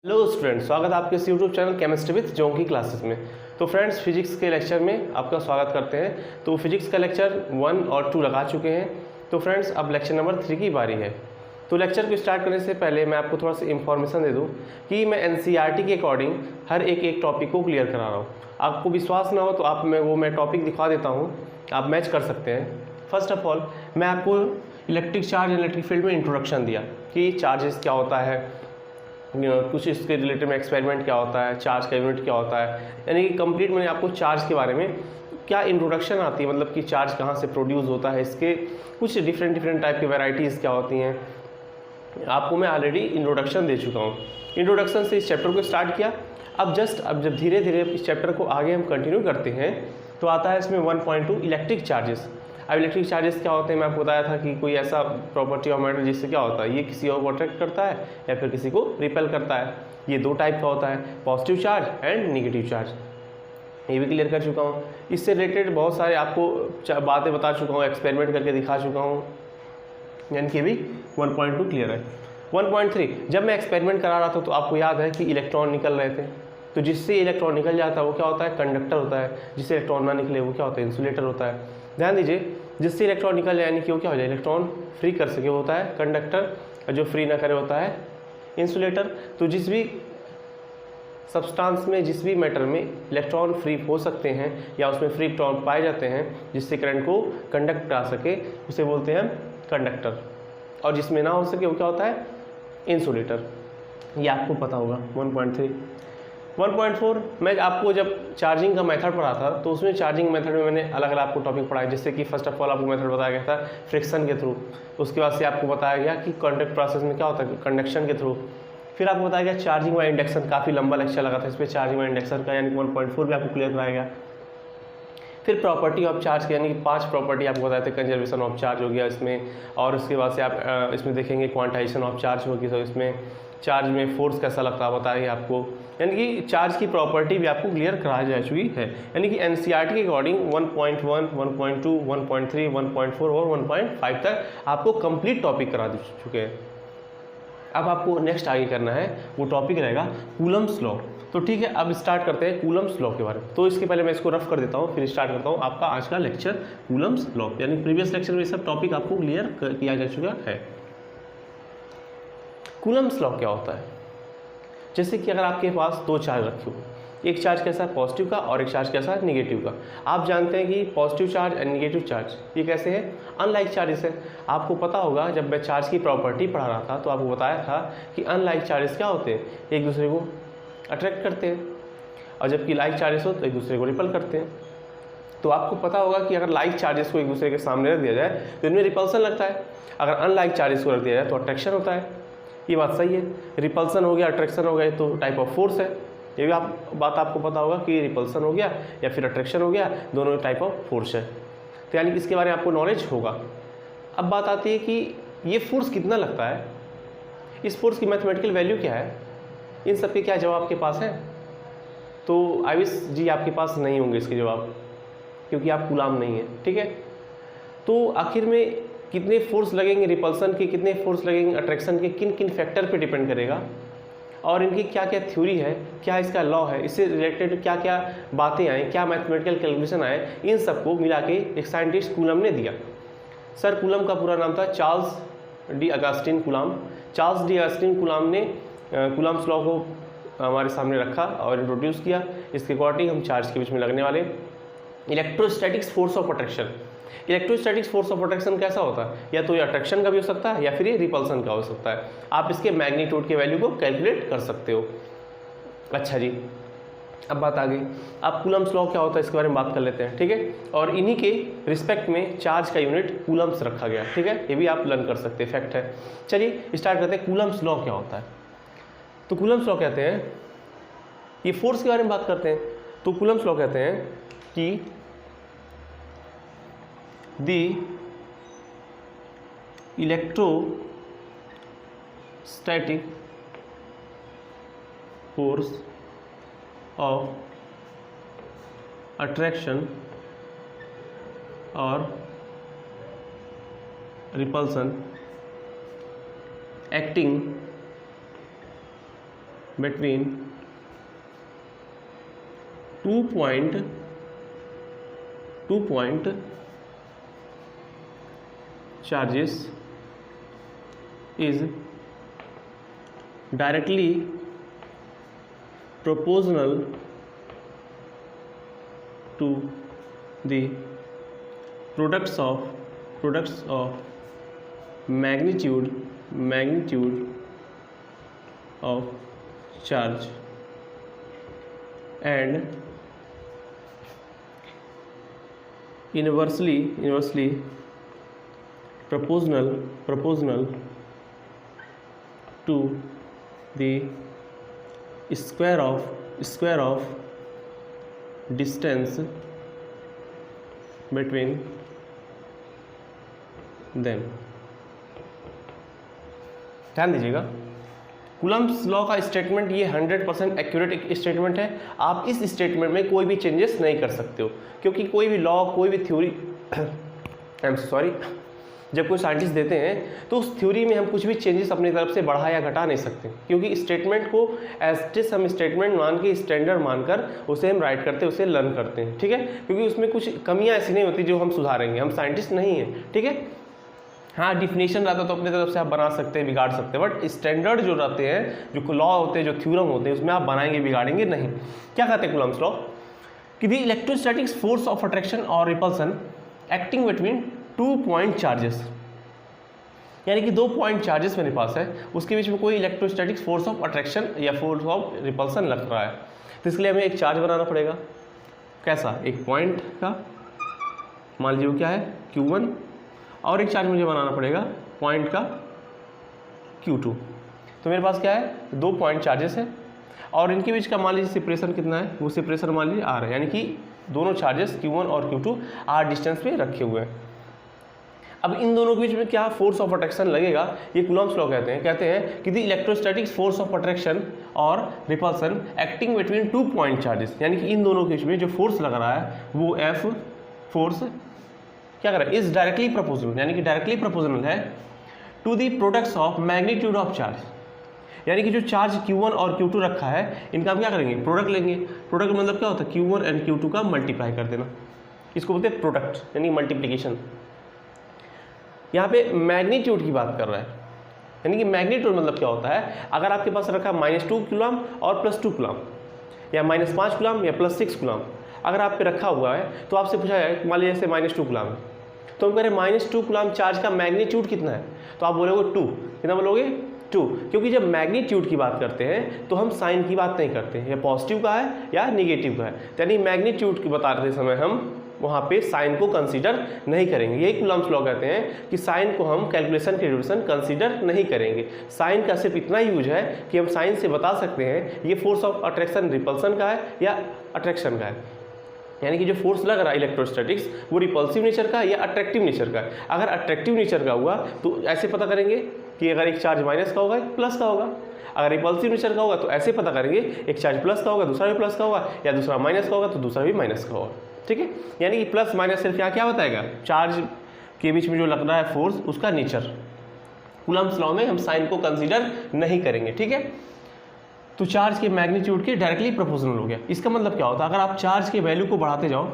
Hello students, स्वागत है आपके इस यूट्यूब चैनल केमिस्ट्री विद जोंकी क्लासेस में। तो फ्रेंड्स, फिजिक्स के लेक्चर में आपका स्वागत करते हैं। तो फिजिक्स का लेक्चर 1 और 2 लगा चुके हैं। तो फ्रेंड्स, अब लेक्चर नंबर 3 की बारी है। तो लेक्चर को स्टार्ट करने से पहले मैं आपको थोड़ा सा इन्फॉर्मेशन दे दूं कि मैं एनसीईआरटी के अकॉर्डिंग हर एक टॉपिक को क्लियर करा रहा हूँ। आपको विश्वास ना हो तो आप मैं टॉपिक दिखा देता हूँ, आप मैच कर सकते हैं। फर्स्ट ऑफ ऑल, मैं आपको electric charge and electric field में इंट्रोडक्शन दिया कि चार्जेस क्या होता है, कुछ इसके रिलेटेड में एक्सपेरिमेंट क्या होता है, चार्ज का यूनिट क्या होता है, यानी कि कंप्लीट मैंने आपको चार्ज के बारे में क्या इंट्रोडक्शन आती है, मतलब कि चार्ज कहाँ से प्रोड्यूस होता है, इसके कुछ डिफरेंट टाइप की वैरायटीज़ क्या होती हैं, आपको मैं ऑलरेडी इंट्रोडक्शन दे चुका हूँ। इंट्रोडक्शन से इस चैप्टर को स्टार्ट किया। अब जब धीरे धीरे इस चैप्टर को आगे हम कंटिन्यू करते हैं तो आता है इसमें 1.2 इलेक्ट्रिक चार्जेस। अब इलेक्ट्रिक चार्जेस क्या होते हैं, मैं आपको बताया था कि कोई ऐसा प्रॉपर्टी ऑफ मैटर जिससे क्या होता है, ये किसी और को अट्रैक्ट करता है या फिर किसी को रिपेल करता है। ये दो टाइप का होता है, positive charge and negative charge. ये भी क्लियर कर चुका हूँ। इससे रिलेटेड बहुत सारे आपको बातें बता चुका हूँ, एक्सपेरिमेंट करके दिखा चुका हूँ, यानी कि भी 1.2 क्लियर है। 1.3, जब मैं एक्सपेरिमेंट करा रहा था तो आपको याद है कि इलेक्ट्रॉन निकल रहे थे। तो जिससे इलेक्ट्रॉन निकल जाता है वो क्या होता है, कंडक्टर होता है। जिससे इलेक्ट्रॉन ना निकले वो क्या होता है, इंसुलेटर होता है। ध्यान दीजिए, जिससे इलेक्ट्रॉन निकल जाए यानी कि वो क्या हो जाए, इलेक्ट्रॉन फ्री कर सके वो होता है कंडक्टर, और जो फ्री ना करे होता है इंसुलेटर। तो जिस भी सब्सटेंस में, जिस भी मैटर में इलेक्ट्रॉन फ्री हो सकते हैं या उसमें फ्री इलेक्ट्रॉन पाए जाते हैं जिससे करंट को कंडक्ट करा सके, उसे बोलते हैं कंडक्टर। और जिसमें ना हो सके वो क्या होता है, इंसुलेटर। ये आपको पता होगा। 1.3 1.4, मैं आपको जब चार्जिंग का मेथड पढ़ा था तो उसमें चार्जिंग मेथड में मैंने अलग अलग आपको टॉपिक पढ़ाए, जैसे कि फर्स्ट ऑफ ऑल आपको मेथड बताया गया था फ्रिक्शन के थ्रू। उसके बाद से आपको बताया गया कि कॉन्टैक्ट प्रोसेस में क्या होता है, कंडक्शन के थ्रू। फिर आपको बताया गया चार्जिंग बाय इंडक्शन, काफ़ी लंबा लेक्चर लगा था इस पर चार्जिंग बाय इंडक्शन का, यानी 1.4 भी आपको क्लियर कराया गया। फिर प्रॉपर्टी ऑफ चार्ज के, यानी कि 5 प्रॉपर्टी आपको बताए थे। कंजर्वेशन ऑफ चार्ज हो गया इसमें, और उसके बाद से आप इसमें देखेंगे क्वांटाइजेशन ऑफ चार्ज होगी। तो इसमें चार्ज में फोर्स कैसा लगता है बताएंगे आपको, यानी कि चार्ज की प्रॉपर्टी भी आपको क्लियर कराई जा चुकी है। यानी कि एनसीईआरटी के अकॉर्डिंग 1.1, 1.2, 1.3, 1.4 और 1.5 तक आपको कंप्लीट टॉपिक करा चुके हैं। अब आपको नेक्स्ट आगे करना है, वो टॉपिक रहेगा कूलम्स लॉ। तो ठीक है, अब स्टार्ट करते हैं कूलम्स लॉ के बारे में। तो इसके पहले मैं इसको रफ कर देता हूँ, फिर स्टार्ट करता हूँ आपका आज का लेक्चर कूलम्स लॉ। यानी प्रीवियस लेक्चर में सब टॉपिक आपको क्लियर किया जा चुका है। कूलम्स लॉ क्या होता है, जैसे कि अगर आपके पास दो चार्ज रखे हो, एक चार्ज कैसा है पॉजिटिव का और एक चार्ज कैसा है निगेटिव का। आप जानते हैं कि positive charge and negative charge ये कैसे है, अनलाइक चार्जेस है। आपको पता होगा जब मैं चार्ज की प्रॉपर्टी पढ़ा रहा था तो आपको बताया था कि अनलाइक चार्जेस क्या होते हैं, एक दूसरे को अट्रैक्ट करते हैं, और जबकि लाइक चार्जेस हो तो एक दूसरे को रिपल करते हैं। तो आपको पता होगा कि अगर लाइक चार्जेस को एक दूसरे के सामने रख दिया जाए तो इनमें रिपल्सन लगता है, अगर अनलाइक चार्जेस को रख दिया जाए तो अट्रैक्शन होता है। ये बात सही है। रिपल्सन हो गया, अट्रैक्शन हो गया, तो टाइप ऑफ फोर्स है। ये भी बात आपको पता होगा कि रिपल्सन हो गया या फिर अट्रैक्शन हो गया, दोनों टाइप ऑफ फोर्स है। तो यानी कि इसके बारे में आपको नॉलेज होगा। अब बात आती है कि ये फोर्स कितना लगता है, इस फोर्स की मैथमेटिकल वैल्यू क्या है, इन सब के क्या जवाब के पास है। तो आई विश जी आपके पास नहीं होंगे इसके जवाब, क्योंकि आप गुलाम नहीं है। ठीक है, तो आखिर में कितने फोर्स लगेंगे रिपल्सन के, कितने फोर्स लगेंगे अट्रैक्शन के, किन किन फैक्टर पे डिपेंड करेगा, और इनकी क्या क्या थ्योरी है, क्या इसका लॉ है, इससे रिलेटेड क्या क्या बातें आए, क्या मैथमेटिकल कैलकुलेशन आए, इन सबको मिला के एक साइंटिस्ट कूलम ने दिया। सर कूलम का पूरा नाम था Charles de Augustine coulomb. Charles de Augustine coulomb ने कूलम्स लॉ को हमारे सामने रखा और इंट्रोड्यूस किया। इसके अकॉर्डिंग हम चार्ज के बीच में लगने वाले electrostatics force of attraction. Electrostatics force of attraction कैसा होता है, या तो ये अट्रैक्शन का भी हो सकता है या फिर ये रिपल्सन का हो सकता है। आप इसके मैग्नीट्यूड के वैल्यू को कैलकुलेट कर सकते हो। अच्छा जी, अब बात आ गई, अब कूलम्स लॉ क्या होता है इसके बारे में बात कर लेते हैं। ठीक है, और इन्हीं के रिस्पेक्ट में चार्ज का यूनिट कूलम्स रखा गया। ठीक है, ये भी आप लर्न कर सकते हैं, फैक्ट है। चलिए स्टार्ट करते हैं, कूलम्स लॉ क्या होता है। तो कूलम्स लॉ कहते हैं, ये फोर्स के बारे में बात करते हैं, तो कूलम्स लॉ कहते हैं कि the electrostatic force of attraction or repulsion acting between 2 point charges is directly proportional to the products of magnitude of charge and inversely proportional to the square of distance between them। ध्यान दीजिएगा, Coulomb's law का statement ये 100% accurate statement है। आप इस statement में कोई भी चेंजेस नहीं कर सकते हो, क्योंकि कोई भी लॉ, कोई भी थ्योरी आई एम सॉरी, जब कोई साइंटिस्ट देते हैं तो उस थ्योरी में हम कुछ भी चेंजेस अपनी तरफ से बढ़ा या घटा नहीं सकते, क्योंकि स्टेटमेंट को एज हम स्टेटमेंट मान के, स्टैंडर्ड मानकर उसे हम राइट करते हैं, उसे लर्न करते हैं, ठीक है। क्योंकि उसमें कुछ कमियां ऐसी नहीं होती जो हम सुधारेंगे, हम साइंटिस्ट नहीं हैं, ठीक है। हाँ, डिफिनेशन रहता तो अपनी तरफ से आप बना सकते हैं, बिगाड़ सकते हैं, बट स्टैंडर्ड जो रहते हैं, जो लॉ होते हैं, जो थ्योरम होते हैं, उसमें आप बनाएंगे, बिगाड़ेंगे नहीं। क्या कहते हैं कूलम्ब्स लॉ कि the electrostatics force of attraction और repulsion acting between 2 point charges, यानी कि 2 पॉइंट चार्जेस मेरे पास है, उसके बीच में कोई इलेक्ट्रोस्टैटिक्स फोर्स ऑफ अट्रैक्शन या फोर्स ऑफ रिपल्सन लग रहा है, तो इसके लिए हमें एक चार्ज बनाना पड़ेगा। कैसा? एक पॉइंट का, मान लीजिए वो क्या है Q1, और एक चार्ज मुझे बनाना पड़ेगा पॉइंट का Q2। तो मेरे पास क्या है, 2 पॉइंट चार्जेस है, और इनके बीच का मान लीजिए सेपरेशन कितना है, वो सेपरेशन मान लीजिए R है, यानी कि दोनों चार्जेस Q1 और Q2 R डिस्टेंस पे रखे हुए हैं। अब इन दोनों के बीच में क्या फोर्स ऑफ अट्रैक्शन लगेगा, ये कूलम्ब्स लॉ कहते हैं कि the electrostatics force of attraction और repulsion acting between 2 point charges, यानी कि इन दोनों के बीच में जो फोर्स लग रहा है वो F फोर्स क्या कर रहा है, इज डायरेक्टली प्रोपोर्शनल, यानी कि डायरेक्टली प्रोपोर्शनल है to the products of magnitude of charge, यानी कि जो चार्ज Q1 और Q2 रखा है, इनका हम क्या करेंगे, प्रोडक्ट लेंगे। प्रोडक्ट मतलब क्या होता है, Q1 एंड Q2 का मल्टीप्लाई कर देना, इसको बोलते हैं प्रोडक्ट, यानी मल्टीप्लीकेशन। यहाँ पे मैग्नीट्यूड की बात कर रहा है, यानी कि मैग्नीट्यूड मतलब क्या होता है, अगर आपके पास रखा -2 कूलम और +2 कूलम, या -5 कूलम या +6 कूलम अगर आप पे रखा हुआ है, तो आपसे पूछा जाए, मान लीजिए जैसे -2 कूलम है, तो हम कह रहे हैं -2 कूलम चार्ज का मैग्नीट्यूड कितना है, तो आप बोलोगे 2। कितना बोलोगे? 2, क्योंकि जब मैग्नीट्यूड की बात करते हैं तो हम साइन की बात नहीं करते, या पॉजिटिव का है या निगेटिव का है, यानी मैग्नीट्यूड की बताते समय हम वहाँ पे साइन को कंसीडर नहीं करेंगे। यही कूलम्ब्स लॉ कहते हैं कि साइन को हम कैलकुलेशन के ड्यूरेशन कंसीडर नहीं करेंगे। साइन का सिर्फ इतना यूज है कि हम साइन से बता सकते हैं ये फोर्स ऑफ अट्रैक्शन रिपल्सन का है या अट्रैक्शन का है, यानी कि जो फोर्स लग रहा है इलेक्ट्रोस्टैटिक्स वो रिपल्सिव नेचर का है या अट्रैक्टिव नेचर का है। अगर अट्रैक्टिव नेचर का हुआ तो ऐसे पता करेंगे कि अगर एक चार्ज माइनस का होगा एक प्लस का होगा, अगर रिपल्सिव नेचर का होगा तो ऐसे पता करेंगे एक चार्ज प्लस का होगा दूसरा भी प्लस का होगा, या दूसरा माइनस का होगा तो दूसरा भी माइनस का होगा, ठीक है। यानी कि प्लस माइनस सिर्फ यहाँ क्या बताएगा, चार्ज के बीच में जो लग रहा है फोर्स उसका नेचर। कूलम्ब्स लॉ में हम साइन को कंसीडर नहीं करेंगे, ठीक है। तो चार्ज के मैग्नीट्यूड के डायरेक्टली प्रोपोर्शनल हो गया। इसका मतलब क्या होता है, अगर आप चार्ज के वैल्यू को बढ़ाते जाओ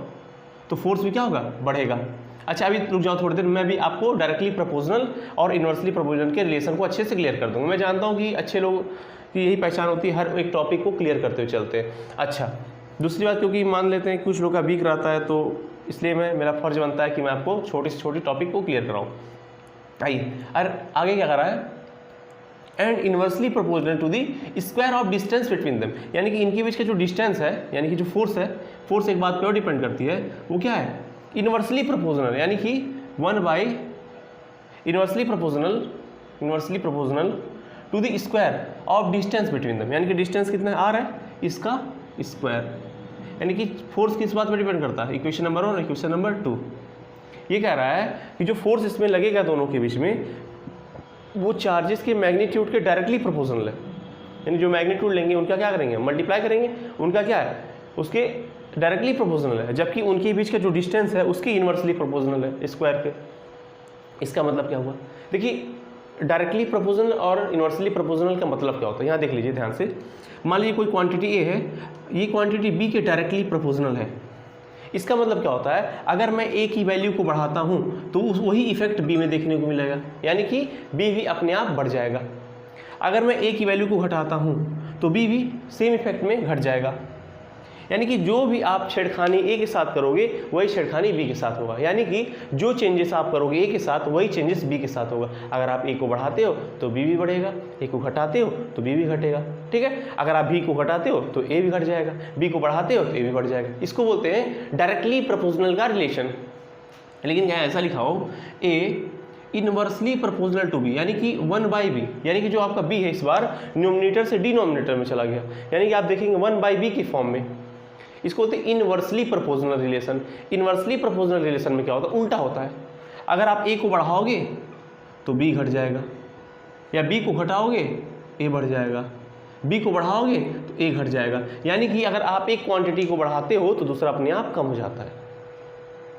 तो फोर्स भी क्या होगा, बढ़ेगा। अच्छा अभी रुक जाओ थोड़ी देर, मैं भी आपको डायरेक्टली प्रोपोर्शनल और इनवर्सली प्रोपोर्शनल के रिलेशन को अच्छे से क्लियर कर दूंगा। मैं जानता हूँ कि अच्छे लोग की यही पहचान होती है, हर एक टॉपिक को क्लियर करते हुए चलते हैं। अच्छा दूसरी बात, क्योंकि मान लेते हैं कुछ लोग का वीक रहता है, तो इसलिए मेरा फर्ज बनता है कि मैं आपको छोटी से छोटी टॉपिक को क्लियर कराऊँ। आइए और आगे क्या कर रहा है, and inversely proportional to the square of distance between them, यानी कि इनके बीच का जो डिस्टेंस है, यानी कि जो फोर्स है, फोर्स एक बात पर डिपेंड करती है, वो क्या है, इनवर्सली प्रोपोर्शनल, यानी कि 1 by inversely proportional to the square of distance between them, यानी कि डिस्टेंस कितना है, r है, इसका स्क्वायर, यानी कि फोर्स किस बात पर डिपेंड करता है, इक्वेशन नंबर 1 और इक्वेशन नंबर 2। ये कह रहा है कि जो फोर्स इसमें लगेगा दोनों के बीच में, वो चार्जेस के मैग्नीट्यूड के डायरेक्टली प्रोपोर्शनल है, यानी जो मैग्नीट्यूड लेंगे उनका क्या करेंगे, मल्टीप्लाई करेंगे, उनका क्या है, उसके डायरेक्टली प्रोपोर्शनल है, जबकि उनके बीच का जो डिस्टेंस है उसके इनवर्सली प्रोपोर्शनल है स्क्वायर के। इसका मतलब क्या हुआ, देखिए डायरेक्टली प्रोपोर्शनल और इनवर्सली प्रोपोर्शनल का मतलब क्या होता है, यहाँ देख लीजिए ध्यान से। मान लीजिए कोई क्वांटिटी ए है, ये क्वांटिटी बी के डायरेक्टली प्रोपोर्शनल है। इसका मतलब क्या होता है, अगर मैं ए की वैल्यू को बढ़ाता हूँ तो वही इफेक्ट बी में देखने को मिलेगा, यानी कि बी भी अपने आप बढ़ जाएगा। अगर मैं ए की वैल्यू को घटाता हूँ तो बी भी सेम इफेक्ट में घट जाएगा। यानी कि जो भी आप छेड़खानी ए के साथ करोगे वही छेड़खानी बी के साथ होगा, यानी कि जो चेंजेस आप करोगे ए के साथ वही चेंजेस बी के साथ होगा। अगर आप ए को बढ़ाते हो तो बी भी बढ़ेगा, ए को घटाते हो तो बी भी घटेगा, ठीक है। अगर आप बी को घटाते हो तो ए भी घट जाएगा, बी को बढ़ाते हो तो ए भी बढ़ जाएगा। इसको बोलते हैं डायरेक्टली प्रोपोर्शनल का रिलेशन। लेकिन यहाँ ऐसा लिखा हो ए इनवर्सली प्रोपोर्शनल टू बी, यानी कि 1/b, यानी कि जो आपका b है इस बार न्यूमरेटर से डिनोमिनेटर में चला गया, यानी कि आप देखेंगे 1/b की फॉर्म में। इसको बोलते हैं inversely proportional relation. Inversely proportional relation में क्या होता है, उल्टा होता है। अगर आप a को बढ़ाओगे तो b घट जाएगा, या b को घटाओगे a बढ़ जाएगा, b को बढ़ाओगे तो a घट जाएगा। यानी कि अगर आप एक क्वांटिटी को बढ़ाते हो तो दूसरा अपने आप कम हो जाता है,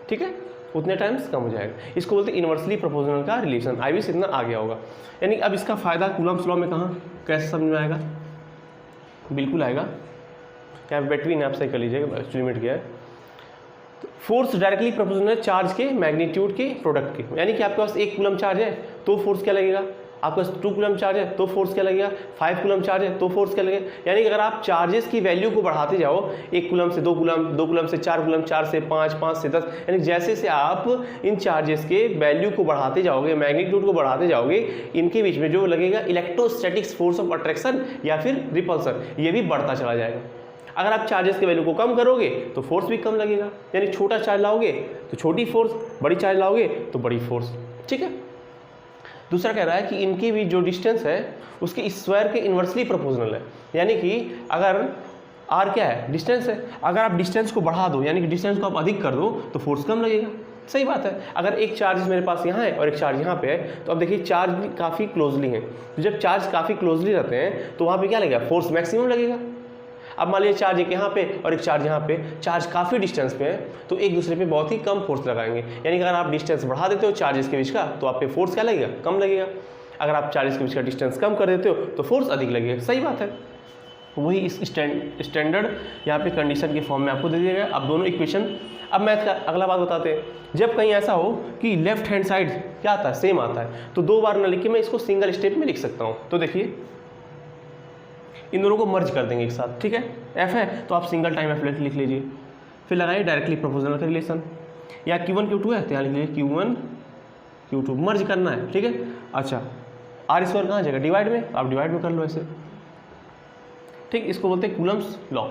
ठीक है, उतने टाइम्स कम हो जाएगा। इसको बोलते हैं इनवर्सली प्रोपोर्शनल का रिलेशन। आई विश इतना आ गया होगा। यानी अब इसका फायदा कूलम्स लॉ में कहाँ कैसे समझ में आएगा, बिल्कुल आएगा। यहाँ पे बैटरी ने आप सही कर लीजिएगा, एक्चुअली मिट गया है। तो फोर्स डायरेक्टली प्रोपोर्शनल है चार्ज के मैग्नीट्यूड के प्रोडक्ट के, यानी कि आपके पास 1 कूलम चार्ज है तो फोर्स क्या लगेगा, आपके पास 2 कूलम चार्ज है तो फोर्स क्या लगेगा, 5 कूलम चार्ज है तो फोर्स क्या लगेगा। यानी कि अगर आप चार्जेस की वैल्यू को बढ़ाते जाओ, 1 कूलम से 2 कूलम, 2 कूलम से 4 कूलम, 4 से 5, 5 से 10, यानी जैसे से आप इन चार्जेस के वैल्यू को बढ़ाते जाओगे, मैग्नीट्यूड को बढ़ाते जाओगे, इनके बीच में जो लगेगा इलेक्ट्रोस्टैटिक्स फोर्स ऑफ अट्रैक्शन या फिर रिपल्सन, ये भी बढ़ता चला जाएगा। अगर आप चार्जेस की वैल्यू को कम करोगे तो फोर्स भी कम लगेगा, यानी छोटा चार्ज लाओगे तो छोटी फोर्स, बड़ी चार्ज लाओगे तो बड़ी फोर्स, ठीक है। दूसरा कह रहा है कि इनकी भी जो डिस्टेंस है उसके स्क्वायर के इन्वर्सली प्रोपोर्शनल है, यानी कि अगर r क्या है, डिस्टेंस है, अगर आप डिस्टेंस को बढ़ा दो, यानी कि डिस्टेंस को आप अधिक कर दो तो फोर्स कम लगेगा। सही बात है। अगर एक चार्ज मेरे पास यहाँ है और एक चार्ज यहाँ पे है, तो अब देखिए चार्ज भी काफ़ी क्लोजली हैं, तो जब चार्ज काफ़ी क्लोजली रहते हैं तो वहाँ पे क्या लगेगा, फोर्स मैक्सिमम लगेगा। अब मान लीजिए चार्ज एक यहाँ पे और एक चार्ज यहाँ पे, चार्ज काफ़ी डिस्टेंस पे है तो एक दूसरे पे बहुत ही कम फोर्स लगाएंगे, यानी कि अगर आप डिस्टेंस बढ़ा देते हो चार्जेस के बीच का तो आप पे फोर्स क्या लगेगा, कम लगेगा। अगर आप चार्जेस के बीच का डिस्टेंस कम कर देते हो तो फोर्स अधिक लगेगा। सही बात है। वही इस स्टैंडर्ड यहाँ पे कंडीशन के फॉर्म में आपको दे दिया गया। अब दोनों इक्वेशन, अब मैथ का अगला बात बताते हैं। जब कहीं ऐसा हो कि लेफ्ट हैंड साइड क्या आता है, सेम आता है, तो 2 बार ना लिख के मैं इसको सिंगल स्टेप में लिख सकता हूँ। तो देखिए इन दोनों को मर्ज कर देंगे एक साथ, ठीक है। एफ है तो आप सिंगल टाइम एफ लिख लीजिए, फिर लगाइए डायरेक्टली प्रोपोर्शनल का रिलेशन, या Q1 Q2 है तो यहाँ लिख लीजिए Q1 Q2, मर्ज करना है, ठीक है। अच्छा आर स्क्वायर कहाँ जाएगा, डिवाइड में, आप डिवाइड में कर लो ऐसे, ठीक। इसको बोलते हैं कूलम्स लॉ।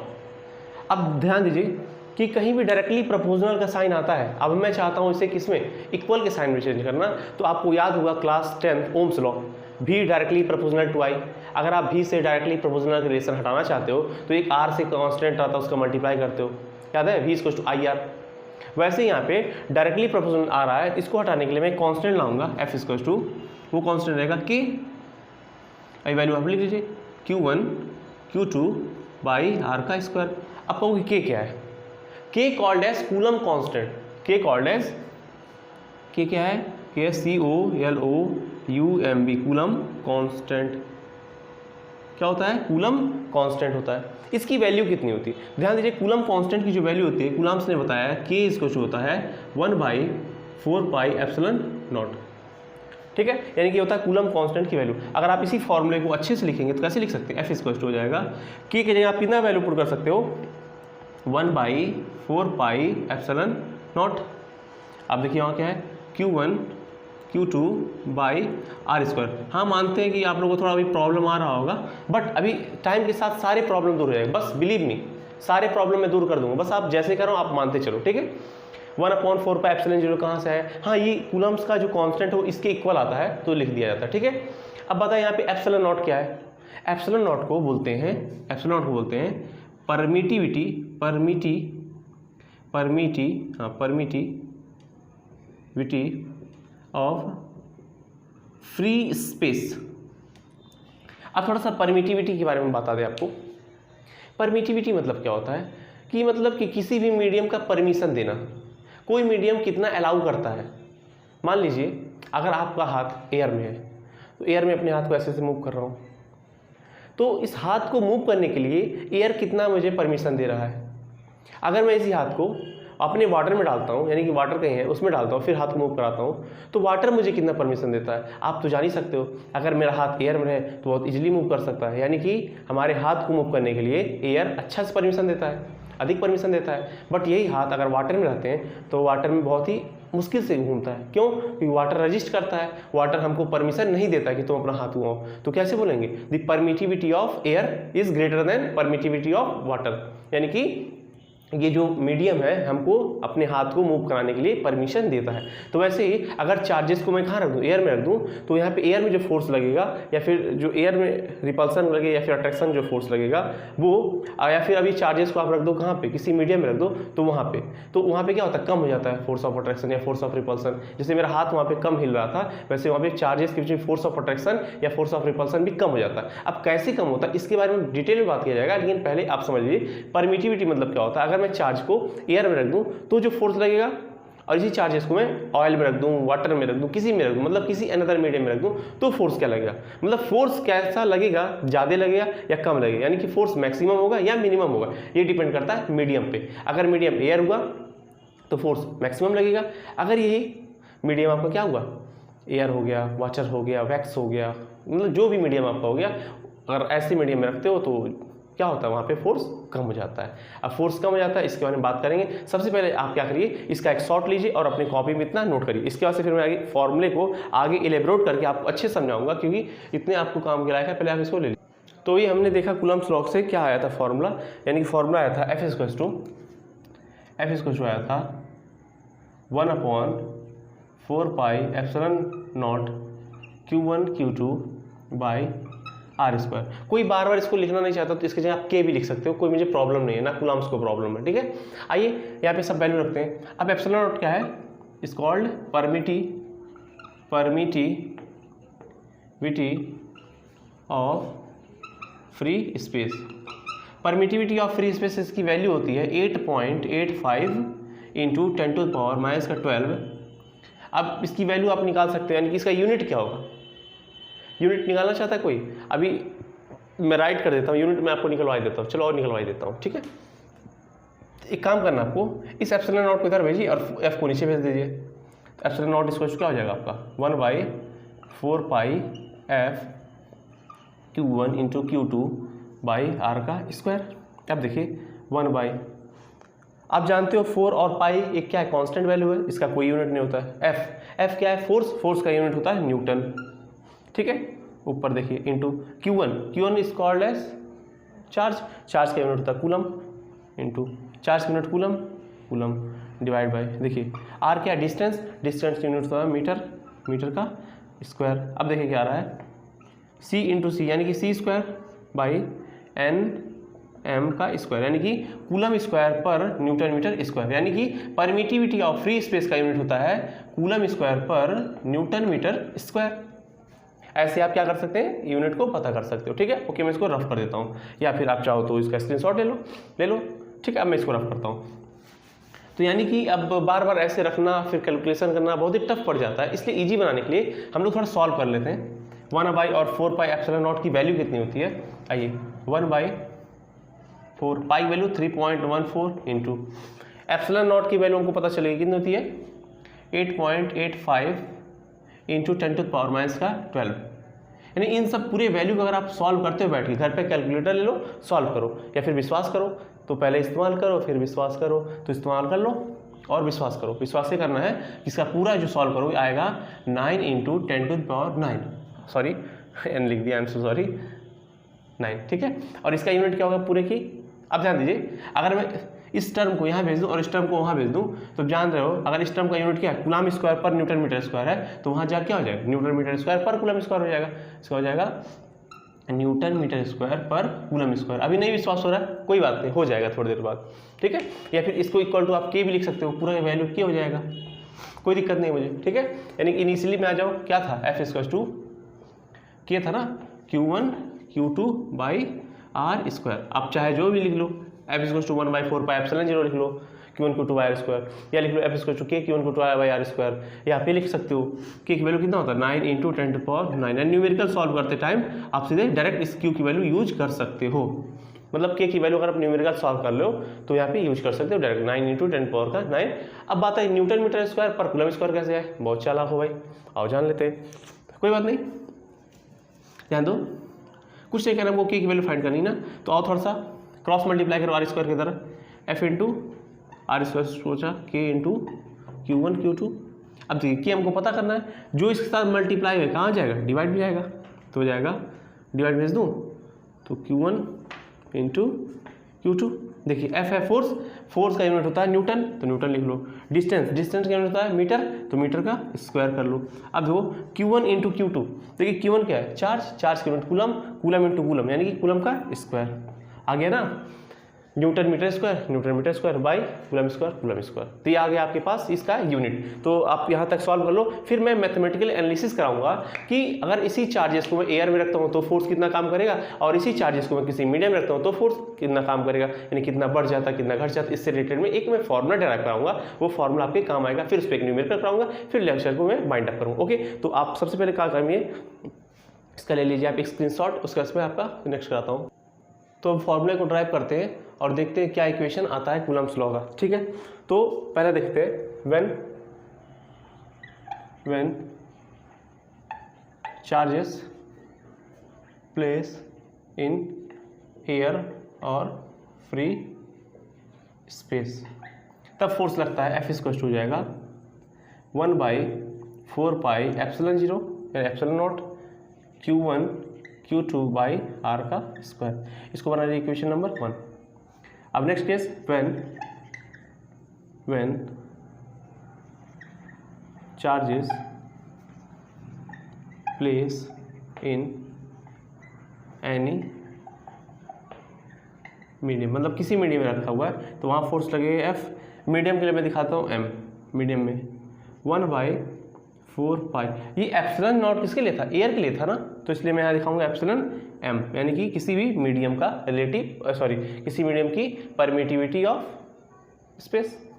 अब ध्यान दीजिए कि कहीं भी डायरेक्टली प्रोपोर्शनल का साइन आता है, अब मैं चाहता हूँ इसे किस में, इक्वल के साइन में चेंज करना, तो आपको याद होगा क्लास 10 ओम्स लॉ, भी डायरेक्टली प्रोपोर्शनल टू आई। अगर आप भी से डायरेक्टली प्रोपोर्शनल का रिलेशन हटाना चाहते हो तो एक आर से कांस्टेंट आता है उसका मल्टीप्लाई करते हो, याद है, v equals to I R. वैसे यहाँ पे डायरेक्टली प्रोपोर्शनल आ रहा है, इसको हटाने के लिए मैं कांस्टेंट लाऊंगा, f इक्वल्स टू, वो कांस्टेंट रहेगा k, आई वैल्यू आप लिख लीजिए Q1 Q2 बाई आर का स्क्वायर। अब कहोगे k क्या है, k called as coulomb constant, k called as, k क्या है, k COLOUMB, कूलम कांस्टेंट। क्या होता है, कूलम कांस्टेंट होता है। इसकी वैल्यू कितनी होती है, ध्यान दीजिए, कूलम कांस्टेंट की जो वैल्यू होती है, कूलम्स ने बताया है k इसको जो होता है 1/4 पाई एप्सिलॉन नॉट, ठीक है। यानी कि होता है कूलम कांस्टेंट की वैल्यू। अगर आप इसी फॉर्मूले को अच्छे से लिखेंगे तो कैसे लिख सकते हैं, f इक्वल टू हो जाएगा k की जगह आप कितना वैल्यू पुट कर सकते हो, 1/4 पाई एप्सिलॉन नॉट। अब देखिए यहाँ क्या है, Q1 Q2 by R square. हाँ मानते हैं कि आप लोगों को थोड़ा अभी प्रॉब्लम आ रहा होगा, बट अभी टाइम के साथ सारे प्रॉब्लम दूर हो जाएगा, बस बिलीव मी, सारे प्रॉब्लम मैं दूर कर दूंगा, बस आप जैसे करो आप मानते चलो, ठीक है। 1/4 पाई एप्सिलॉन 0 कहाँ से है, हाँ ये कूलम्स का जो कांस्टेंट हो इसके इक्वल आता है तो लिख दिया जाता है, ठीक है। अब बताएं यहाँ पे एप्सिलॉन नॉट क्या है, एप्सिलॉन नॉट को बोलते हैं, एप्सिलॉन नॉट को बोलते हैं permittivity, permittivity of free space. अब थोड़ा सा परमिटिविटी के बारे में बता दें आपको। परमिटिविटी मतलब क्या होता है कि मतलब कि किसी भी मीडियम का परमिशन देना, कोई मीडियम कितना अलाउ करता है। मान लीजिए अगर आपका हाथ एयर में है तो एयर में अपने हाथ को ऐसे से मूव कर रहा हूँ, तो इस हाथ को मूव करने के लिए एयर कितना मुझे परमिशन दे रहा है। अगर मैं इसी हाथ को अपने वाटर में डालता हूँ, यानी कि वाटर कहीं है उसमें डालता हूँ, फिर हाथ को मूव कराता हूँ, तो वाटर मुझे कितना परमिशन देता है आप तो जान ही सकते हो। अगर मेरा हाथ एयर में है तो बहुत इजीली मूव कर सकता है, यानी कि हमारे हाथ को मूव करने के लिए एयर अच्छा से परमिशन देता है, अधिक परमिशन देता है। बट यही हाथ अगर वाटर में रहते हैं तो वाटर में बहुत ही मुश्किल से घूमता है। क्यों? क्योंकि वाटर रजिस्ट करता है, वाटर हमको परमिशन नहीं देता कि तुम अपना हाथ घुमाओ। तो कैसे बोलेंगे? The permittivity of air is greater than permittivity of water, यानी कि ये जो मीडियम है हमको अपने हाथ को मूव कराने के लिए परमिशन देता है। तो वैसे ही अगर चार्जेस को मैं कहाँ रख दूँ, एयर में रख दूँ, तो यहाँ पे एयर में जो फोर्स लगेगा या फिर जो एयर में रिपल्सन लगे या फिर अट्रैक्शन जो फोर्स लगेगा वो, या फिर अभी चार्जेस को आप रख दो कहाँ पे, किसी मीडियम में रख दो, तो वहाँ पे क्या होता है, कम हो जाता है फोर्स ऑफ अट्रैक्शन या फोर्स ऑफ रिपल्सन। जैसे मेरा हाथ वहाँ पे कम हिल रहा था, वैसे वहाँ पे चार्जेस के बीच फोर्स ऑफ अट्रैक्शन या फोर्स ऑफ रिपल्सन भी कम हो जाता है। अब कैसे कम होता है इसके बारे में डिटेल में बात किया जाएगा, लेकिन पहले आप समझ लीजिए परमिटिविटी मतलब क्या होता है। अगर मैं चार्ज को एयर में रख दूं तो जो फोर्स लगेगा, और इसी चार्जेस को मैं ऑयल में रख दूं, वाटर में रख दूं, किसी में रख दूं, मतलब किसी अनदर मीडियम में रख दूं, तो फोर्स क्या लगेगा, मतलब फोर्स कैसा लगेगा, ज़्यादा लगेगा या कम लगेगा, यानी कि फोर्स मैक्सिमम होगा या मिनिमम होगा, ये डिपेंड करता है मीडियम पे। अगर मीडियम एयर हुआ तो फोर्स मैक्सिमम लगेगा। अगर यही मीडियम आपका क्या हुआ, एयर हो गया, वाटर हो गया, वैक्स हो गया, मतलब जो भी मीडियम आपका हो गया, अगर ऐसे मीडियम में रखते हो तो क्या होता है, वहाँ पे फोर्स कम हो जाता है। अब फोर्स कम हो जाता है, इसके बारे में बात करेंगे। सबसे पहले आप क्या करिए, इसका एक शॉट लीजिए और अपनी कॉपी में इतना नोट करिए। इसके बाद से फिर मैं आगे फॉर्मूले को आगे इलेबोरेट करके आपको अच्छे समझाऊंगा, क्योंकि इतने आपको काम के लायक है। पहले आप इसको ले लीजिए। तो ये हमने देखा कूलम्ब्स लॉ से क्या आया था फॉर्मूला, यानी कि फॉर्मूला आया था F आया था 1/4πε0 Q1 Q2 बाई r²। कोई बार बार इसको लिखना नहीं चाहता तो इसके जगह आप के भी लिख सकते हो, कोई मुझे प्रॉब्लम नहीं है, ना कूलम्ब्स को प्रॉब्लम है, ठीक है। आइए यहाँ पे सब वैल्यू रखते हैं। अब एप्सिलॉन नॉट क्या है, is called permittivity of free space. Permittivity of free space इसकी वैल्यू होती है 8.85 इंटू 10⁻⁻12। अब इसकी वैल्यू आप निकाल सकते हैं, यानी कि इसका यूनिट क्या होगा। यूनिट निकालना चाहता है कोई, अभी मैं राइट कर देता हूँ, यूनिट में आपको निकलवा देता हूँ, चलो और निकलवा देता हूँ, ठीक है। एक काम करना आपको, इस एप्सिलॉन नॉट को इधर भेजिए और एफ को नीचे भेज दीजिए। एप्सिलॉन नॉट इसको क्या हो जाएगा आपका 1/4πf Q1 into Q2 by r का स्क्वायर। अब देखिए 1/, आप जानते हो 4 और पाई एक क्या है, कांस्टेंट वैल्यू है, इसका कोई यूनिट नहीं होता है। एफ क्या है, फोर्स का यूनिट होता है न्यूटन, ठीक है। ऊपर देखिए into Q1 is called as charge का यूनिट होता है कूलम, इंटू चार्ज का यूनिट कूलम डिवाइड बाय, देखिए आर क्या है, डिस्टेंस यूनिट होता है मीटर का स्क्वायर। अब देखिए क्या आ रहा है, सी इंटू सी, यानी कि c² बाई Nm का स्क्वायर, यानी कि कूलम स्क्वायर पर न्यूटन मीटर स्क्वायर, यानी कि परमिटिविटी ऑफ फ्री स्पेस का यूनिट होता है कूलम स्क्वायर पर न्यूटन मीटर स्क्वायर। ऐसे आप क्या कर सकते हैं, यूनिट को पता कर सकते हो, ठीक है। ओके, मैं इसको रफ कर देता हूँ, या फिर आप चाहो तो इसका स्क्रीनशॉट ले लो, ठीक है। अब मैं इसको रफ करता हूँ। तो यानी कि अब बार बार ऐसे रखना फिर कैलकुलेशन करना बहुत ही टफ पड़ जाता है, इसलिए इजी बनाने के लिए हम लोग थोड़ा सॉल्व कर लेते हैं। 1/, और 4π एप्सिलॉन नॉट की वैल्यू कितनी होती है, आइए 1/4 pi value 3.14 into epsilon not की वैल्यू हमको पता चलेगी कितनी होती है 8.85 इंटू 10⁻⁻12। यानी इन सब पूरे वैल्यू को अगर आप सॉल्व करते हो बैठ के, घर पे कैलकुलेटर ले लो, सॉल्व करो, या फिर विश्वास करो तो पहले इस्तेमाल करो, फिर विश्वास करो तो इस्तेमाल कर लो और विश्वास करो। विश्वास से करना है, इसका पूरा जो सॉल्व करोगे आएगा 9 इंटू 10⁻9, सॉरी एन लिख दिया, आई एम सो सॉरी, 9, ठीक है। और इसका यूनिट क्या होगा पूरे की, अब ध्यान दीजिए, अगर मैं इस टर्म को यहाँ भेज दूँ और इस टर्म को वहाँ भेज दूँ तो जान रहे हो, अगर इस टर्म का यूनिट क्या है, कूलम स्क्वायर पर न्यूटन मीटर स्क्वायर है, तो वहाँ जा क्या हो जाएगा, न्यूटन मीटर स्क्वायर पर कूलम स्क्वायर हो जाएगा। इसका हो जाएगा न्यूटन मीटर स्क्वायर पर कूलम स्क्वायर। अभी नहीं विश्वास हो रहा है, कोई बात नहीं, हो जाएगा थोड़ी देर बाद, ठीक है। या फिर इसको इक्वल टू आप के भी लिख सकते हो, पूरा वैल्यू के हो जाएगा, कोई दिक्कत नहीं मुझे, ठीक है। यानी इनिशियली में आ जाओ, क्या था एफ इक्वल टू के था ना, Q1 Q2 बाई r²। आप चाहे जो भी लिख लो, f इक्वल टू 1/4πε0 लिख लो, Q1 Q2 by R square, या लिख लो F equal to K Q1 Q2 by R square. यहाँ पे लिख सकते हो K की वैल्यू कितना होता है 9 इंटू 10⁻9। न्यूमेरिकल सॉल्व करते टाइम आप सीधे डायरेक्ट इस Q की वैल्यू यूज कर सकते हो, मतलब K की वैल्यू अगर आप न्यूमेरिकल सॉल्व कर लो तो यहाँ पे यूज कर सकते हो डायरेक्ट 9 इंटू 10⁻9। अब बात है न्यूटन मीटर स्क्वायर पर कूलम स्क्वायर कैसे है, बहुत चालाक हो भाई, आओ जान लेते हैं। कोई बात नहीं, ध्यान दो, कुछ नहीं कहना, हमको K की वैल्यू फाइंड करनी ना, तो आओ थोड़ा सा क्रॉस मल्टीप्लाई करो आर स्क्वायर की तरह, F इंटू आर स्क्वायर सोचा K इंटू Q1 Q2। अब देखिए K हमको पता करना है, जो इसके साथ मल्टीप्लाई है कहाँ जाएगा, डिवाइड भी जाएगा, तो हो जाएगा डिवाइड भेज दूँ तो Q1 इंटू Q2। देखिए F है फोर्स, फोर्स का यूनिट होता है न्यूटन, तो न्यूटन लिख लो। डिस्टेंस, डिस्टेंस का यूनिट होता है मीटर, तो मीटर का स्क्वायर कर लो। अब देखो Q1 इंटू Q2, देखिए Q1 क्या है, चार्ज, चार्ज का unit coulomb, coulomb into coulomb यानी कि कूलम का स्क्वायर आ गया ना, newton metre square by coulomb square. तो ये आ गया आपके पास इसका यूनिट। तो आप यहाँ तक सॉल्व कर लो, फिर मैं मैथमेटिकल एनालिसिस कराऊंगा कि अगर इसी चार्जेस को मैं एयर में रखता हूँ तो फोर्स कितना काम करेगा, और इसी चार्जेस को मैं किसी मीडियम में रखता हूँ तो फोर्स कितना काम करेगा, यानी कितना बढ़ जाता है कितना घट जाता है। इससे रिलेटेड में एक मैं फॉर्मूला डेराइव कराऊंगा, वो फॉर्मूला आपके काम आएगा, फिर उस पर एक न्यूमेरिकल कराऊंगा, फिर लेक्चर को मैं बाइंड अप करूँगा। ओके, तो आप सबसे पहले क्या करेंगे, इसका ले लीजिए आप एक स्क्रीनशॉट, उसका इसमें आपका नेक्स्ट कराता हूँ। तो फॉर्मूले को ड्राइव करते हैं और देखते हैं क्या इक्वेशन आता है कूलम्स लॉ का। ठीक है, तो पहले देखते हैं when charges place in air और फ्री स्पेस, तब फोर्स लगता है। F इक्वल टू हो जाएगा 1/4 पाई एप्सिलॉन 0 या epsilon not Q1 Q2 by R का स्क्वायर। इसको बना लीजिए इक्वेशन नंबर 1। अब next case, when charges place in any medium, मतलब किसी मीडियम में रखा हुआ है तो वहाँ फोर्स लगेगा F। मीडियम के लिए मैं दिखाता हूँ M, मीडियम में 1/4 पाई, ये एप्सिलॉन नॉट किसके लिए था, एयर के लिए था ना, तो इसलिए मैं यहाँ दिखाऊंगा एप्सिलॉन M, यानी कि किसी भी मीडियम का किसी मीडियम की परमिटिविटी ऑफ स्पेस।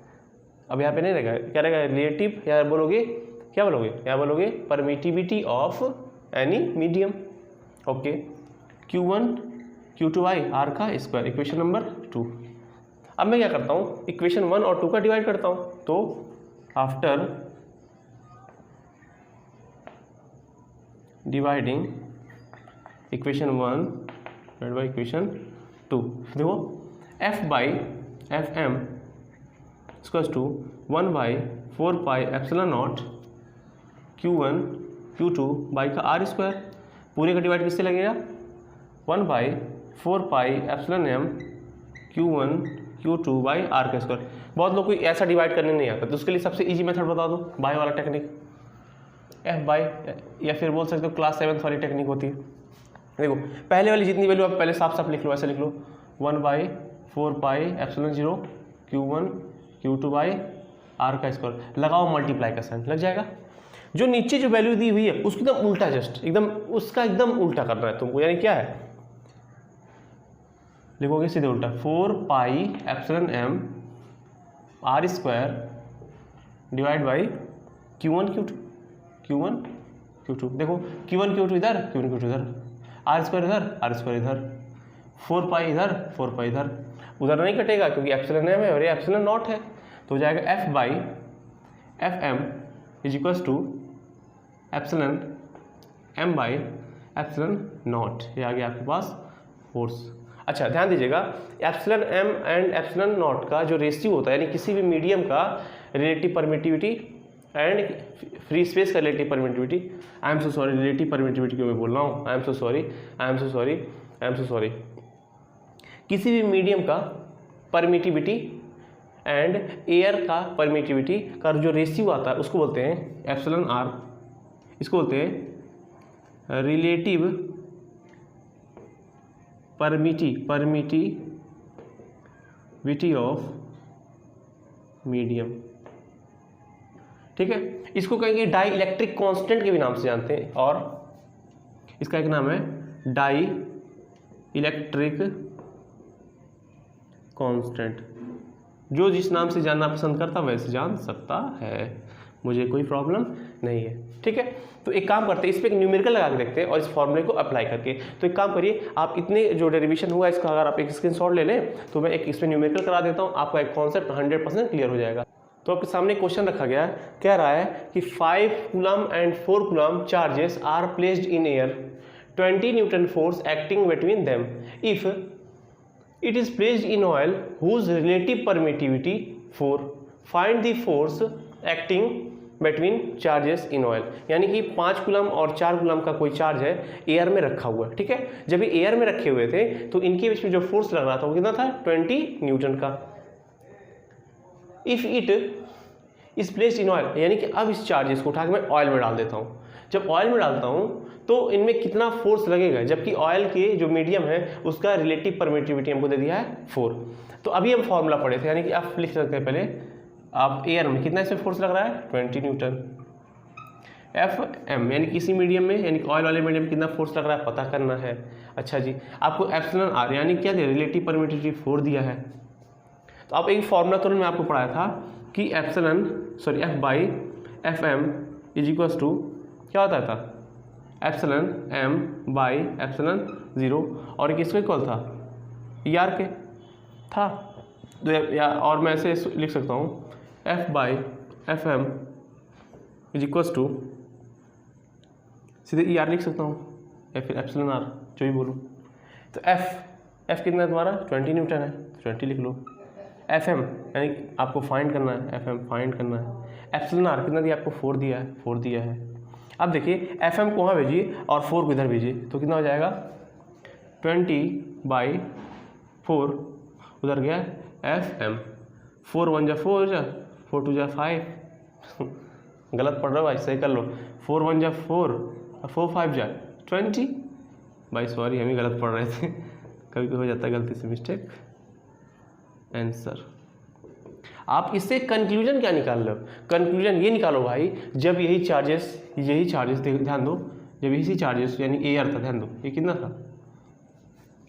अब यहाँ पे नहीं रहेगा, क्या रहेगा रिलेटिव, या बोलोगे क्या बोलोगे, या बोलोगे permittivity of any medium. Okay, Q1 Q2 by R का स्क्वायर, इक्वेशन नंबर 2। अब मैं क्या करता हूँ, इक्वेशन 1 और 2 का डिवाइड करता हूँ, तो after dividing equation 1 divide by equation 2, देखो F/Fm equals to 1/4 pi epsilon not Q1 Q2 by का आर स्क्वायर। पूरे का डिवाइड किससे लगेगा, 1/4 pi epsilon m Q1 Q2 by R का स्क्वायर। बहुत लोग को ऐसा डिवाइड करने नहीं आता, तो उसके लिए सबसे इजी मेथड बता दो, बाय वाला टेक्निक, F/, या फिर बोल सकते हो क्लास 7 वाली टेक्निक होती है। देखो पहले वाली जितनी वैल्यू आप पहले साफ साफ लिख लो, ऐसे लिख लो 1/4 pi epsilon 0 Q1 Q2 by R का स्क्वायर, लगाओ मल्टीप्लाई का साइन, लग जाएगा। जो नीचे जो वैल्यू दी हुई है उसको एकदम उल्टा, जस्ट एकदम उसका एकदम उल्टा करना है तुमको, यानी क्या है, लिखोगे सीधे उल्टा 4 pi epsilon m R square divide by Q1 Q2। देखो Q1 Q2 इधर, Q1 Q2 इधर, आर स्क्वायर इधर, आर स्क्वायर इधर, 4 पाई इधर, 4 पाई इधर, उधर नहीं कटेगा क्योंकि एप्सिलॉन m है और ये एप्सिलॉन नॉट है, तो हो जाएगा F/Fm is equals to epsilon m by epsilon naught. ये आ गया आपके पास फोर्स। अच्छा ध्यान दीजिएगा, epsilon m and epsilon naught का जो रेशियो होता है, यानी किसी भी मीडियम का relative permittivity and free space का relative permittivity, I am so sorry, relative permittivity क्यों मैं बोल रहा हूँ, आई एम सो सॉरी, किसी भी मीडियम का परमिटिविटी एंड एयर का परमिटिविटी का जो रेशियो आता है उसको बोलते हैं एप्सिलॉन r, इसको बोलते हैं रिलेटिव परमिटिविटी ऑफ मीडियम। ठीक है, इसको कहेंगे डाई इलेक्ट्रिक कांस्टेंट के भी नाम से जानते हैं, और इसका एक नाम है डाई इलेक्ट्रिक कांस्टेंट। जो जिस नाम से जानना पसंद करता वैसे जान सकता है, मुझे कोई प्रॉब्लम नहीं है। ठीक है, तो एक काम करते हैं, इस पर एक न्यूमेरिकल लगा के देखते हैं और इस फॉर्मूले को अप्लाई करके। तो एक काम करिए, आप इतने जो डेरिवेशन हुआ इसका अगर आप एक स्क्रीनशॉट ले लें तो मैं एक इसमें न्यूमेरिकल करा देता हूँ, आपका एक कॉन्सेप्ट 100% क्लियर हो जाएगा। तो आपके सामने क्वेश्चन रखा गया है, कह रहा है कि 5 coulomb and 4 coulomb charges are placed in air, 20 newton force acting between them, if it is placed in oil whose relative permittivity 4, find the force acting between charges in oil. यानी कि 5 coulomb और 4 coulomb का कोई charge है, air में रखा हुआ है। ठीक है, जब ये एयर में रखे हुए थे तो इनके बीच में जो फोर्स लग रहा था वो कितना था, 20 न्यूटन का। If it is placed in oil, यानी कि अब इस चार्जेस को उठा के मैं ऑयल में डाल देता हूँ। जब ऑयल में डालता हूँ तो इनमें कितना फोर्स लगेगा, जबकि ऑयल के जो मीडियम है उसका रिलेटिव परमिटिविटी हमको दे दिया है 4। तो अभी हम फॉर्मूला पढ़े थे, यानी कि आप लिख सकते हैं पहले, आप एयर में कितना इसमें फोर्स लग रहा है, 20 न्यूटन। एफ एम यानी किसी मीडियम में, यानी ऑयल वाले मीडियम में कितना फोर्स लग रहा है पता करना है। अच्छा जी, आपको एप्सिलॉन आर यानी क्या दिया, रिलेटिव परमिटिविटी 4 दिया है। तो आप एक फॉर्मूला तुरंत में आपको पढ़ाया था कि F by F M is equals to क्या होता था, एप्सिलॉन एम बाई एप्सिलॉन 0, और किसको इक्वल था, ER के था। तो या और मैं ऐसे लिख सकता हूँ, F by F M is equals to, सीधे ER लिख सकता हूँ या फिर एप्सिलॉन आर, जो भी बोलूँ। तो एफ कितना है तुम्हारा, 20 न्यूटन है, 20 लिख लो। एफ एम यानी आपको फाइंड करना है, एफ एम फाइंड करना है। एप्सिलॉन आर कितना दिया आपको, 4 दिया है, 4 दिया है। अब देखिए एफ एम को वहाँ भेजिए और 4 को इधर भेजिए तो कितना हो जाएगा, 20/4 उधर गया एफ एम, 4 1 जा 4 जा, 4 2 जा 5 गलत पढ़ रहे हो भाई, सही कर लो। 4 1 जा 4 और 4 5 जा 20। भाई सॉरी, हम ही गलत पढ़ रहे थे, कभी कभी हो जाता है गलती से मिस्टेक। आंसर आप इससे कंक्लूजन क्या निकाल लो, कंक्लूजन ये निकालो भाई, जब यही चार्जेस ध्यान दो, जब यही चार्जेस यानी एयर था, ध्यान दो ये कितना था,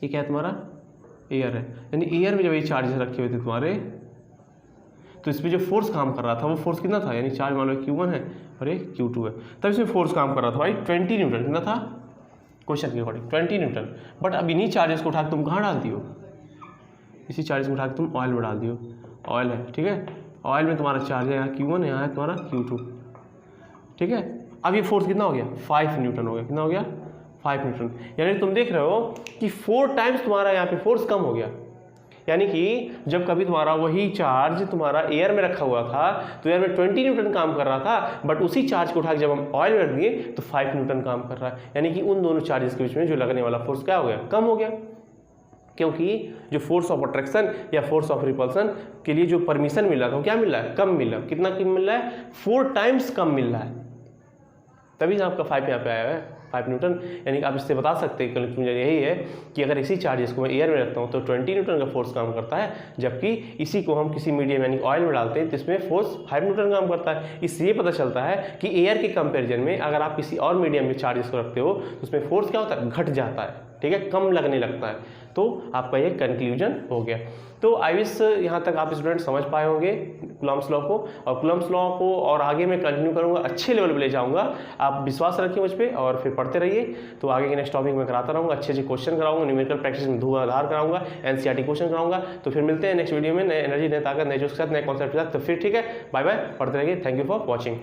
ये क्या है तुम्हारा, एयर है। यानी एयर में जब ये चार्जेस रखे हुए थे तुम्हारे, तो इस पर जो फोर्स काम कर रहा था वो फोर्स कितना था, यानी चार्ज मान लो Q1 है और ये Q2 है, तब इसमें फोर्स काम कर रहा था भाई 20 न्यूटन। कितना था क्वेश्चन के अकॉर्डिंग, 20 न्यूटन। बट अब इन्हीं चार्जेस को उठा के तुम कहाँ डाल दियो, इसी चार्जेस को उठा के तुम ऑयल में डाल दियो। ऑयल है, ठीक है, ऑयल में तुम्हारा चार्ज है यहाँ Q1, यहाँ है तुम्हारा Q2। ठीक है, अब ये फोर्स कितना हो गया, 5 न्यूटन हो गया। कितना हो गया, 5 न्यूटन। यानी तुम देख रहे हो कि 4 टाइम्स तुम्हारा यहाँ पे फोर्स कम हो गया। यानी कि जब कभी तुम्हारा वही चार्ज तुम्हारा एयर में रखा हुआ था तो एयर में 20 न्यूटन काम कर रहा था, बट उसी चार्ज को उठा के जब हम ऑयल में रख दिए तो 5 न्यूटन काम कर रहा है। यानी कि उन दोनों चार्जेस के बीच में जो लगने वाला फोर्स क्या हो गया, कम हो गया। क्योंकि जो फोर्स ऑफ अट्रैक्शन या फोर्स ऑफ रिपल्सन के लिए जो परमिशन मिल रहा था वो क्या मिल रहा है, कम मिल रहा है। कितना कम मिल रहा है, 4 टाइम्स कम मिल रहा है, तभी आपका 5 यहाँ पे आया है, 5 न्यूटन। यानी आप इससे बता सकते हैं कंक्लूजन यही है कि अगर इसी चार्जेस को मैं एयर में रखता हूँ तो 20 न्यूटन का फोर्स काम करता है, जबकि इसी को हम किसी मीडियम यानी ऑयल में डालते हैं तो इसमें फोर्स 5 न्यूटन काम करता है। इससे ये पता चलता है कि एयर के कंपेरिजन में अगर आप किसी और मीडियम में चार्जेस को रखते हो तो उसमें फोर्स क्या होता है, घट जाता है, ठीक है, कम लगने लगता है। तो आपका ये कंक्लूजन हो गया। तो आई विश यहाँ तक आप स्टूडेंट समझ पाए होंगे कूलम्ब्स लॉ को, और कूलम्ब्स लॉ को और आगे मैं कंटिन्यू करूँगा, अच्छे लेवल पे ले जाऊँगा। आप विश्वास रखिए मुझ पर और फिर पढ़ते रहिए। तो आगे के नेक्स्ट टॉपिक में कराता रहूँगा, अच्छे क्वेश्चन कराऊंगा, न्यूमेरिकल प्रैक्टिस में धुआंधार कराऊंगा, NCERT क्वेश्चन कराऊंगा। तो फिर मिलते हैं नेक्स्ट वीडियो में नए एनर्जी, नए ताकत, नए जोश के साथ, नए कॉन्सेप्ट के साथ। तो फिर ठीक है, बाय बाय, पढ़ते रहिए। Thank you for watching.